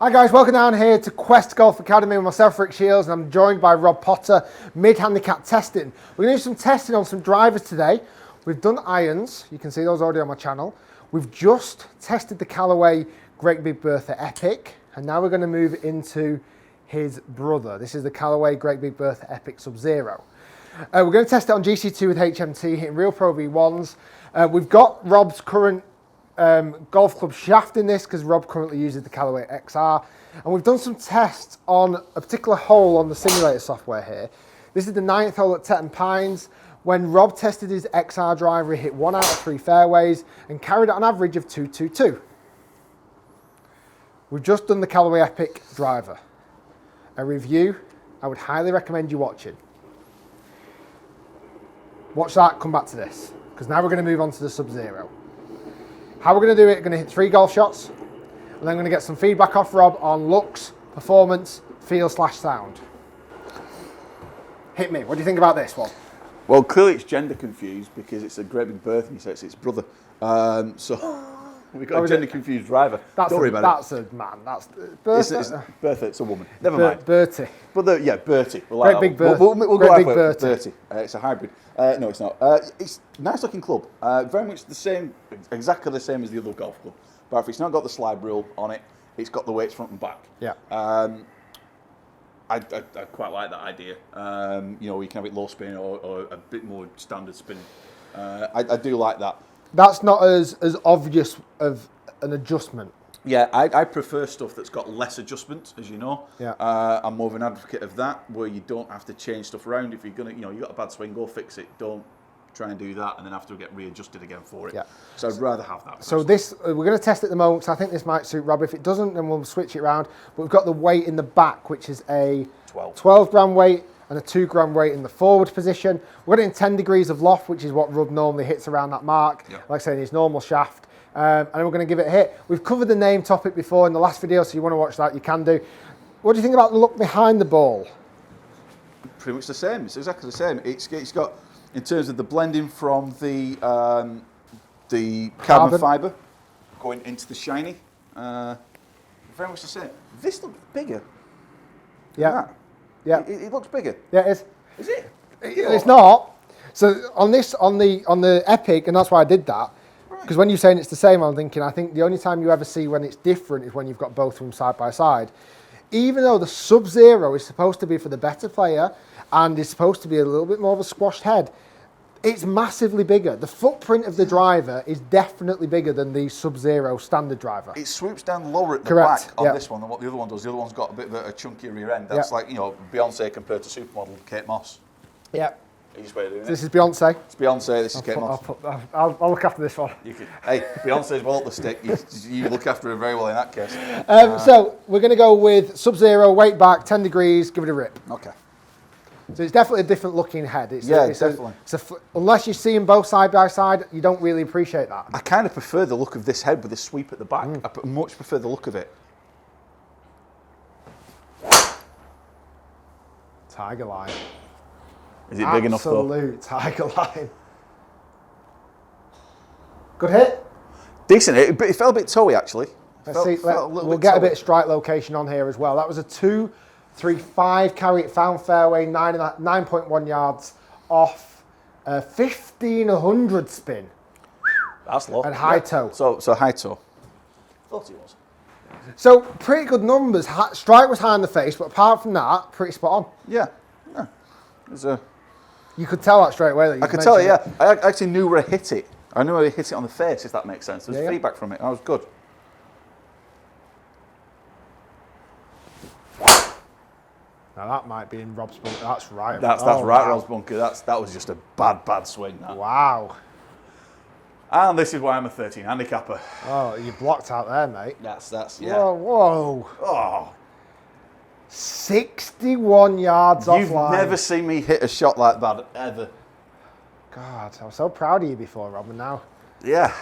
Hi guys, welcome down here to Quest Golf Academy with myself, Rick Shiels, and I'm joined by Rob Potter, mid-handicap testing. We're going to do some testing on some drivers today. We've done irons, you can see those already on my channel. We've just tested the Callaway Great Big Bertha Epic, and now we're going to move into his brother. This is the Callaway Great Big Bertha Epic Subzero. We're going to test it on GC2 with HMT, hitting Real Pro V1s. We've got Rob's current golf club shaft in this because Rob currently uses the Callaway XR, and we've done some tests on a particular hole on the simulator software here. This is the 9th hole at Tetton Pines. When Rob tested his XR driver, he hit 1 out of 3 fairways and carried it on average of 222. We've just done the Callaway Epic driver. A review I would highly recommend you watching. Watch that, come back to this, because now we're going to move on to the Subzero. How we're going to do it, we're going to hit 3 golf shots, and then I'm going to get some feedback off Rob on looks, performance, feel/sound. Hit me, what do you think about this one? Well, clearly it's gender confused because it's a Great Big Bertha and he says it's brother. So we've got a gender confused driver. Don't worry about it. That's a man, that's Bertha. It's Bertha, it's a woman. Never mind. Bertie. But yeah, Bertie. We'll Great Big Bertha. We'll go out with Bertie. It's a hybrid. No, it's not. It's a nice looking club. Very much the same, exactly the same as the other golf club. But if it's not got the slide rule on it, it's got the weights front and back. Yeah. I quite like that idea. You know, you can have it low spin or a bit more standard spinning. I do like that. That's not as obvious of an adjustment. Yeah, I prefer stuff that's got less adjustment, as you know. Yeah. I'm more of an advocate of that, where you don't have to change stuff around. If you're gonna, you know, you got a bad swing, go fix it. Don't try and do that and then have to get readjusted again for it. Yeah. So I'd rather have that. So this, we're going to test it at the moment, because I think this might suit Rob. If it doesn't, then we'll switch it around. But we've got the weight in the back, which is a 12 gram weight and a 2 gram weight in the forward position. We're getting 10 degrees of loft, which is what Rob normally hits around that mark, like I say, in his normal shaft. And we're going to give it a hit. We've covered the name topic before in the last video, so you want to watch that, you can do. What do you think about the look behind the ball? Pretty much the same. It's exactly the same. It's got, in terms of the blending from the carbon fibre going into the shiny, very much the same. This looks bigger. Yeah. Yeah. It looks bigger. Yeah, it is. Is it? It's not. So on this, on the Epic, and that's why I did that. Because when you're saying it's the same, I'm thinking, I think the only time you ever see when it's different is when you've got both of them side by side. Even though the Subzero is supposed to be for the better player and is supposed to be a little bit more of a squashed head, it's massively bigger. The footprint of the driver is definitely bigger than the Subzero standard driver. It swoops down lower at the back on this one than what the other one does. The other one's got a bit of a chunkier rear end. That's like, you know, Beyonce compared to supermodel Kate Moss. Yeah. Easiest way of doing it. This is Beyonce. It's Beyonce, this is Kate Moss. I'll look after this one. Hey, Beyonce's well up the stick. You look after her very well in that case. So we're going to go with Subzero, weight back, 10 degrees, give it a rip. Okay. So it's definitely a different looking head. Definitely. Unless you see them both side by side, you don't really appreciate that. I kind of prefer the look of this head with this sweep at the back. I much prefer the look of it. Tiger line. Is it big enough though? Absolute tiger line. Good hit. Decent hit, but it felt a bit toey actually. We'll get a bit of strike location on here as well. That was a 2-3-5 carry. It found fairway, 9.1 yards off 1500 spin. That's low. And high toe. So high toe. Thought it was. So pretty good numbers. Strike was high in the face, but apart from that, pretty spot on. Yeah. There's a. You could tell that straight away. That I could tell it, yeah. I actually knew where I hit it. I knew where I hit it on the face, if that makes sense. There's feedback from it. That was good. Now that might be in Rob's bunker. That's right. That's right, wow. Rob's bunker. That was just a bad swing. That. Wow. And this is why I'm a 13 handicapper. Oh, you blocked out there, mate. That's yeah. Whoa. Oh. 61 yards offline. You've never seen me hit a shot like that, ever. God, I was so proud of you before, Rob, and now. Yeah.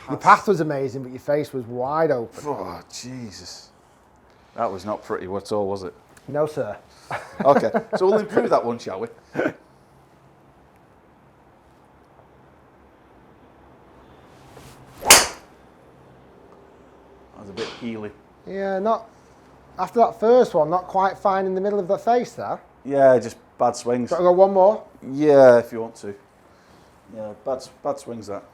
Your path was amazing, but your face was wide open. Oh, Jesus. That was not pretty at all, was it? No, sir. Okay, so we'll improve that one, shall we? That was a bit heely. Yeah, not After that first one, not quite fine in the middle of the face there. Yeah, just bad swings. Got to go one more. Yeah, if you want to. Yeah, bad swings that.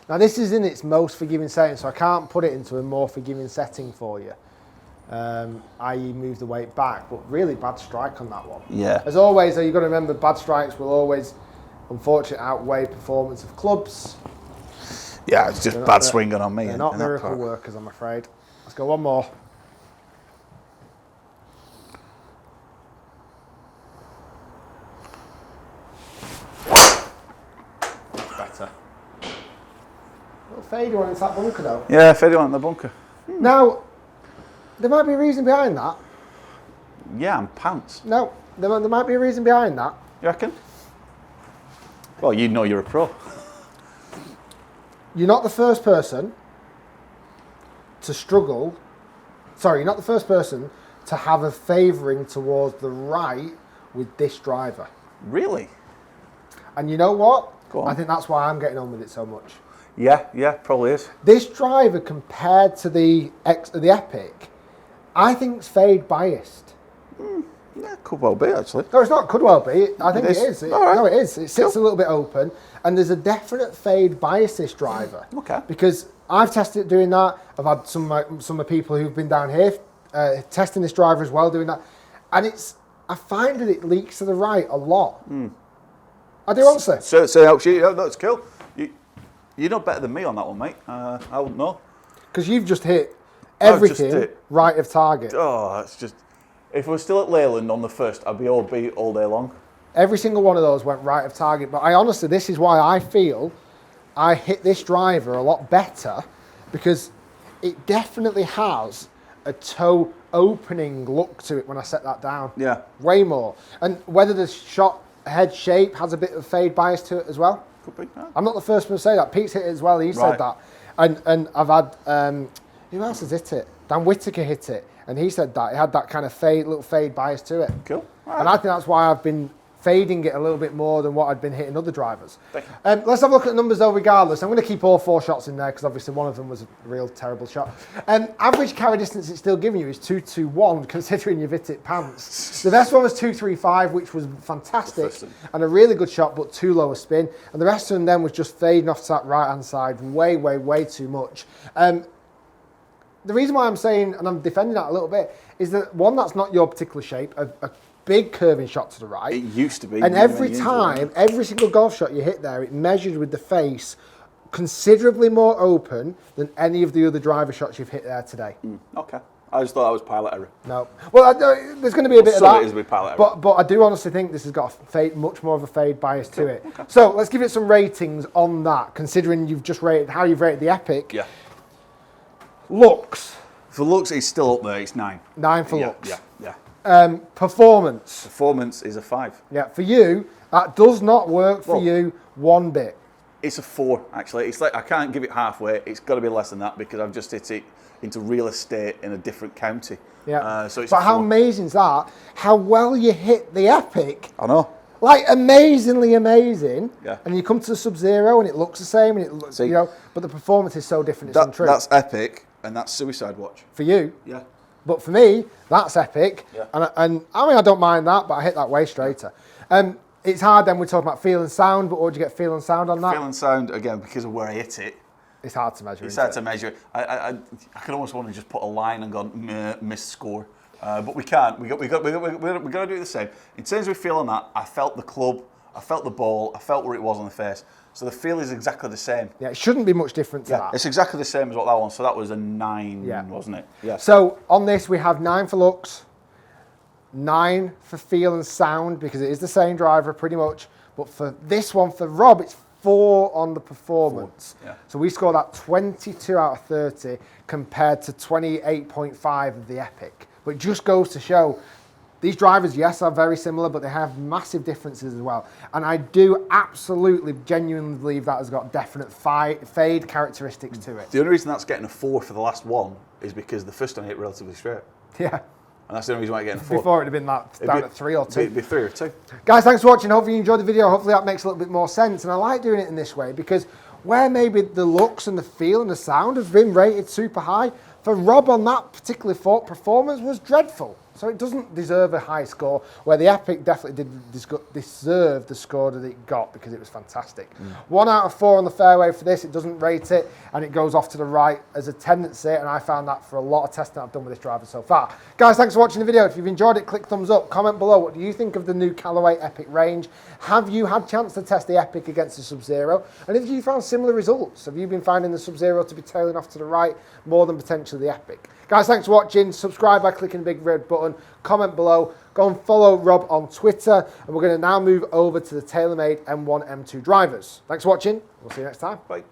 Now this is in its most forgiving setting, so I can't put it into a more forgiving setting for you. I.e. move the weight back, but really bad strike on that one. Yeah. As always, though, you've got to remember bad strikes will always, unfortunately, outweigh performance of clubs. Yeah, it's just bad swinging on me. They're not miracle workers, I'm afraid. Let's go one more. Better. A little fadey one into that bunker, though. Yeah, fadey one in the bunker. Now, there might be a reason behind that. Yeah, I'm pants. No, there might be a reason behind that. You reckon? Well, you know you're a pro. You're not the first person to struggle. Sorry, you're not the first person to have a favouring towards the right with this driver. Really? And you know what? Go on. I think that's why I'm getting on with it so much. Yeah, probably is. This driver compared to the Epic, I think it's fade biased. Yeah, could well be actually. No, it's not. Could well be. I think it is. All right. No, it is. It sits a little bit open, and there's a definite fade bias this driver. Okay. Because I've tested it doing that. I've had some of the people who've been down here testing this driver as well doing that, and I find that it leaks to the right a lot. I do honestly. So it helps you. Yeah, that's cool. You're not better than me on that one, mate. I wouldn't know. Because you've just hit everything right of target. Oh, that's just. If we're still at Leyland on the first, I'd be all beat all day long. Every single one of those went right of target. But I honestly, this is why I feel I hit this driver a lot better, because it definitely has a toe opening look to it when I set that down. Yeah. Way more. And whether the shot head shape has a bit of fade bias to it as well. Could be. Yeah. I'm not the first one to say that. Pete's hit it as well. He said that. And I've had, who else has hit it? Dan Whittaker hit it. And he said that. It had that kind of little fade bias to it. Cool. Right. And I think that's why I've been fading it a little bit more than what I'd been hitting other drivers. Let's have a look at the numbers though regardless. I'm going to keep all 4 shots in there because obviously one of them was a real terrible shot. Average carry distance it's still giving you is 221 considering you've hit it pants. The best one was 235, which was fantastic and a really good shot but too low a spin. And the rest of them then was just fading off to that right hand side way too much. The reason why I'm saying, and I'm defending that a little bit, is that one, that's not your particular shape, a big curving shot to the right. It used to be. And every time, every single golf shot you hit there, it measured with the face considerably more open than any of the other driver shots you've hit there today. Okay. I just thought that was pilot error. No. Well, there's going to be a bit of that. It is with pilot error. But I do honestly think this has got a fade, much more of a fade bias to it. Okay. So let's give it some ratings on that, considering you've just rated how you've rated the Epic. Yeah. Looks. For looks, it's still up there. It's 9. 9 for looks. Yeah. Performance. Performance is a 5. Yeah. For you, that does not work for you one bit. It's a 4, actually. It's like I can't give it halfway. It's got to be less than that because I've just hit it into real estate in a different county. Yeah. So it's but how amazing is that? How well you hit the Epic. I know. Like amazingly amazing. Yeah. And you come to the Subzero and it looks the same and it looks, you know, but the performance is so different. It's untrue. That's Epic and that's Suicide Watch. For you. Yeah. But for me, that's Epic. Yeah. And I mean, I don't mind that, but I hit that way straighter. It's hard then, we're talking about feel and sound, but what would you get feel and sound on that? Feel and sound, again, because of where I hit it. It's hard to measure. It's hard to measure. I could almost want to just put a line and go, missed score. But we can't. We got to do the same. In terms of feel on that, I felt the club, I felt the ball, I felt where it was on the face. So the feel is exactly the same. Yeah, it shouldn't be much different to that. It's exactly the same as what that one. So that was a 9, wasn't it? Yeah. So on this, we have 9 for looks, 9 for feel and sound, because it is the same driver pretty much. But for this one, for Rob, it's 4 on the performance. 4, yeah. So we scored that 22 out of 30 compared to 28.5 of the Epic. But it just goes to show these drivers, yes, are very similar, but they have massive differences as well. And I do absolutely, genuinely believe that has got definite fade characteristics to it. The only reason that's getting a 4 for the last one is because the first one hit relatively straight. Yeah. And that's the only reason why I'm getting a 4. Before it would have been that down at 3 or 2. It'd be 3 or 2. Guys, thanks for watching. Hopefully you enjoyed the video. Hopefully that makes a little bit more sense. And I like doing it in this way because where maybe the looks and the feel and the sound have been rated super high, for Rob on that particular performance was dreadful. So it doesn't deserve a high score, where the Epic definitely did deserve the score that it got because it was fantastic. 1 out of 4 on the fairway for this. It doesn't rate it, and it goes off to the right as a tendency, and I found that for a lot of testing I've done with this driver so far. Guys, thanks for watching the video. If you've enjoyed it, click thumbs up. Comment below, what do you think of the new Callaway Epic range? Have you had a chance to test the Epic against the Subzero? And have you found similar results? Have you been finding the Subzero to be tailing off to the right more than potentially the Epic? Guys, thanks for watching. Subscribe by clicking the big red button. Comment below. Go and follow Rob on Twitter. And we're going to now move over to the TaylorMade M1, M2 drivers. Thanks for watching. We'll see you next time. Bye.